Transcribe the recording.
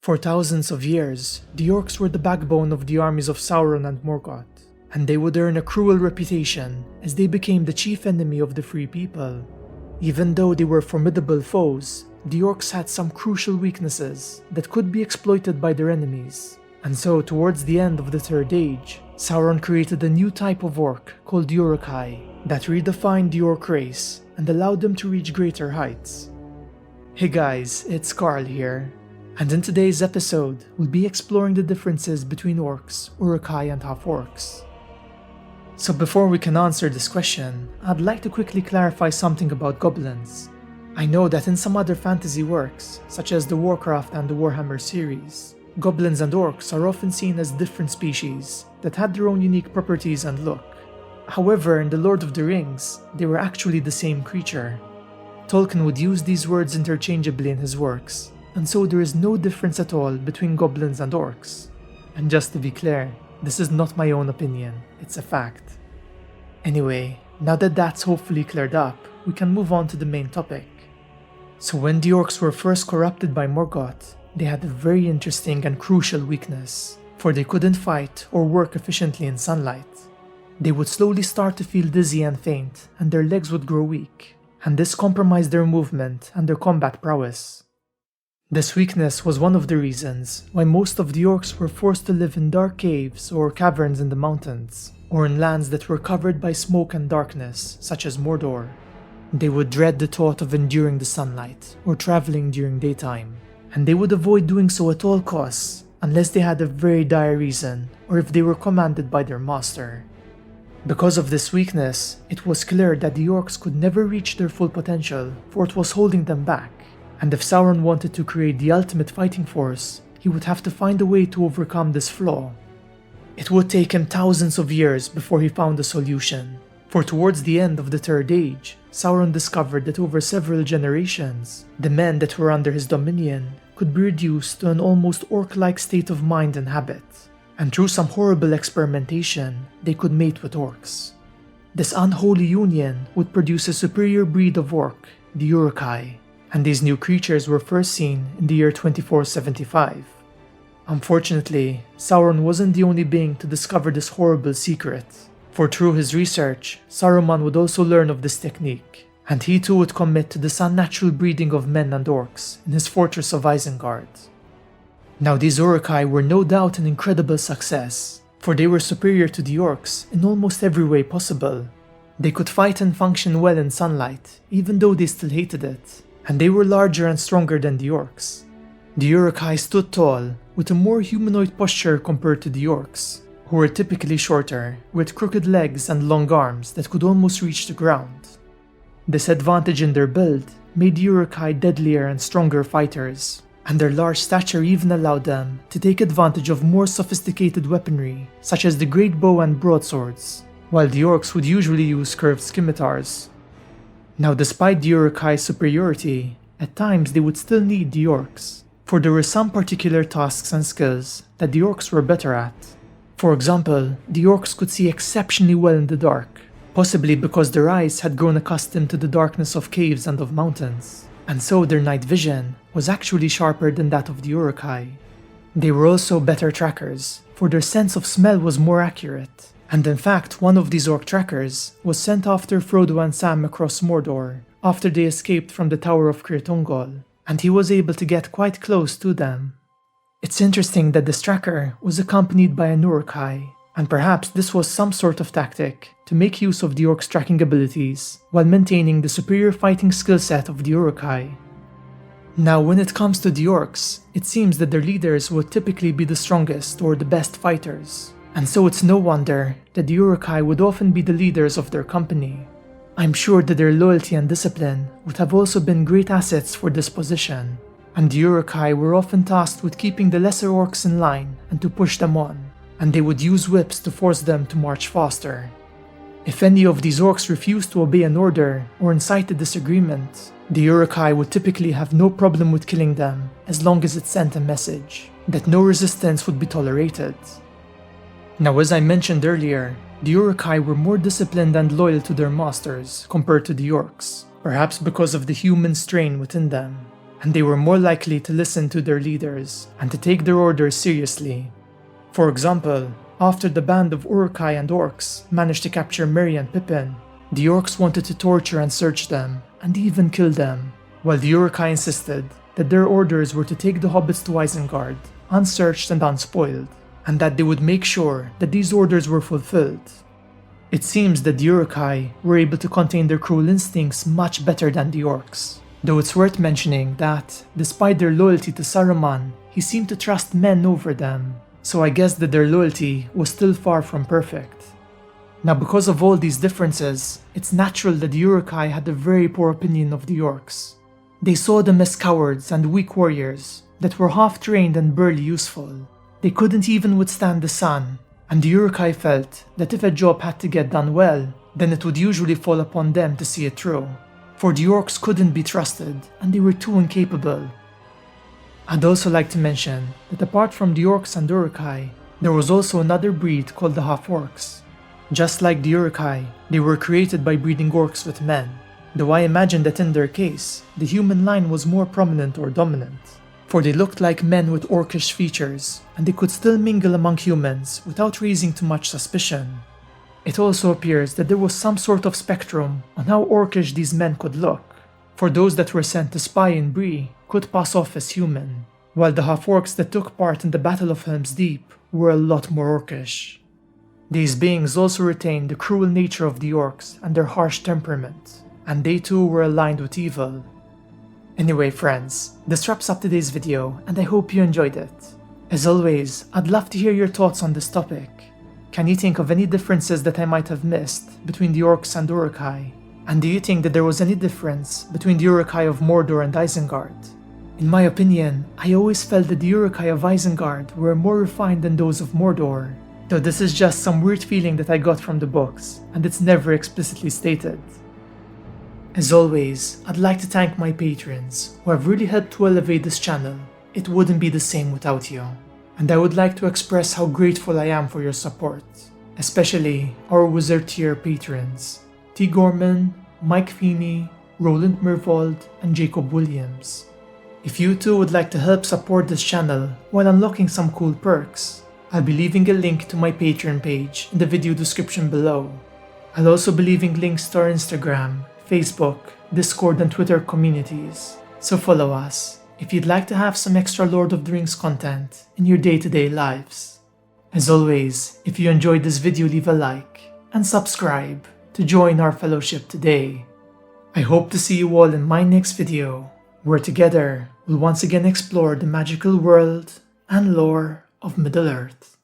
For thousands of years, the orcs were the backbone of the armies of Sauron and Morgoth, and they would earn a cruel reputation as they became the chief enemy of the Free People. Even though they were formidable foes, the orcs had some crucial weaknesses that could be exploited by their enemies, and so towards the end of the Third Age, Sauron created a new type of orc called the Uruk-hai that redefined the orc race and allowed them to reach greater heights. Hey guys, it's Carl here, and in today's episode, we'll be exploring the differences between orcs, Uruk-hai and half-orcs. So before we can answer this question, I'd like to quickly clarify something about goblins. I know that in some other fantasy works, such as the Warcraft and the Warhammer series, goblins and orcs are often seen as different species that had their own unique properties and look. However, in The Lord of the Rings, they were actually the same creature. Tolkien would use these words interchangeably in his works, and so there is no difference at all between goblins and orcs. And just to be clear, this is not my own opinion, it's a fact. Anyway, now that that's hopefully cleared up, we can move on to the main topic. So when the orcs were first corrupted by Morgoth, they had a very interesting and crucial weakness, for they couldn't fight or work efficiently in sunlight. They would slowly start to feel dizzy and faint, and their legs would grow weak, and this compromised their movement and their combat prowess. This weakness was one of the reasons why most of the orcs were forced to live in dark caves or caverns in the mountains, or in lands that were covered by smoke and darkness, such as Mordor. They would dread the thought of enduring the sunlight or traveling during daytime, and they would avoid doing so at all costs unless they had a very dire reason or if they were commanded by their master. Because of this weakness, it was clear that the orcs could never reach their full potential, for it was holding them back, and if Sauron wanted to create the ultimate fighting force, he would have to find a way to overcome this flaw. It would take him thousands of years before he found a solution, for towards the end of the Third Age, Sauron discovered that over several generations, the men that were under his dominion could be reduced to an almost orc-like state of mind and habit, and through some horrible experimentation, they could mate with orcs. This unholy union would produce a superior breed of orc, the Uruk-hai, and these new creatures were first seen in the year 2475. Unfortunately, Sauron wasn't the only being to discover this horrible secret, for through his research, Saruman would also learn of this technique, and he too would commit to this unnatural breeding of men and orcs in his fortress of Isengard. Now these Uruk-hai were no doubt an incredible success, for they were superior to the orcs in almost every way possible. They could fight and function well in sunlight, even though they still hated it, and they were larger and stronger than the orcs. The Uruk-hai stood tall, with a more humanoid posture compared to the orcs, who were typically shorter, with crooked legs and long arms that could almost reach the ground. This advantage in their build made the Uruk-hai deadlier and stronger fighters, and their large stature even allowed them to take advantage of more sophisticated weaponry, such as the great bow and broadswords, while the orcs would usually use curved scimitars. Now despite the Uruk-hai's superiority, at times they would still need the orcs, for there were some particular tasks and skills that the orcs were better at. For example, the orcs could see exceptionally well in the dark, possibly because their eyes had grown accustomed to the darkness of caves and of mountains, and so their night vision was actually sharper than that of the Uruk-hai. They were also better trackers, for their sense of smell was more accurate, and in fact one of these orc trackers was sent after Frodo and Sam across Mordor after they escaped from the Tower of Cir Ungol, and he was able to get quite close to them. It's interesting that this tracker was accompanied by an Uruk-hai, and perhaps this was some sort of tactic to make use of the orc's tracking abilities while maintaining the superior fighting skill set of the Uruk-hai. Now when it comes to the orcs, it seems that their leaders would typically be the strongest or the best fighters, and so it's no wonder that the Uruk-hai would often be the leaders of their company. I'm sure that their loyalty and discipline would have also been great assets for this position, and the Uruk-hai were often tasked with keeping the lesser orcs in line and to push them on, and they would use whips to force them to march faster. If any of these orcs refused to obey an order or incited disagreement, the Uruk-hai would typically have no problem with killing them as long as it sent a message that no resistance would be tolerated. Now as I mentioned earlier, the Uruk-hai were more disciplined and loyal to their masters compared to the orcs, perhaps because of the human strain within them, and they were more likely to listen to their leaders and to take their orders seriously. For example, after the band of Uruk-hai and orcs managed to capture Merry and Pippin, the orcs wanted to torture and search them and even kill them, while the Uruk-hai insisted that their orders were to take the hobbits to Isengard, unsearched and unspoiled, and that they would make sure that these orders were fulfilled. It seems that the Uruk-hai were able to contain their cruel instincts much better than the orcs, though it's worth mentioning that, despite their loyalty to Saruman, he seemed to trust men over them, so I guess that their loyalty was still far from perfect. Now, because of all these differences, it's natural that the Uruk-hai had a very poor opinion of the orcs. They saw them as cowards and weak warriors that were half-trained and barely useful. They couldn't even withstand the sun, and the Uruk-hai felt that if a job had to get done well, then it would usually fall upon them to see it through, for the orcs couldn't be trusted and they were too incapable. I'd also like to mention that apart from the orcs and Uruk-hai, there was also another breed called the half-orcs. Just like the Uruk-hai, they were created by breeding orcs with men, though I imagine that in their case, the human line was more prominent or dominant, for they looked like men with orcish features, and they could still mingle among humans without raising too much suspicion. It also appears that there was some sort of spectrum on how orcish these men could look, for those that were sent to spy in Bree could pass off as human, while the half-orcs that took part in the Battle of Helm's Deep were a lot more orcish. These beings also retained the cruel nature of the orcs and their harsh temperament, and they too were aligned with evil. Anyway friends, this wraps up today's video and I hope you enjoyed it. As always, I'd love to hear your thoughts on this topic. Can you think of any differences that I might have missed between the orcs and Uruk-hai? And do you think that there was any difference between the Uruk-hai of Mordor and Isengard? In my opinion, I always felt that the Uruk-hai of Isengard were more refined than those of Mordor, though this is just some weird feeling that I got from the books, and it's never explicitly stated. As always, I'd like to thank my patrons who have really helped to elevate this channel. It wouldn't be the same without you. And I would like to express how grateful I am for your support, especially our Wizard tier patrons, T. Gorman, Mike Feeney, Roland Mervold, and Jacob Williams. If you too would like to help support this channel while unlocking some cool perks, I'll be leaving a link to my Patreon page in the video description below. I'll also be leaving links to our Instagram, Facebook, Discord and Twitter communities, so follow us if you'd like to have some extra Lord of the Rings content in your day-to-day lives. As always, if you enjoyed this video, leave a like and subscribe to join our fellowship today. I hope to see you all in my next video, where together we'll once again explore the magical world and lore of Middle-earth.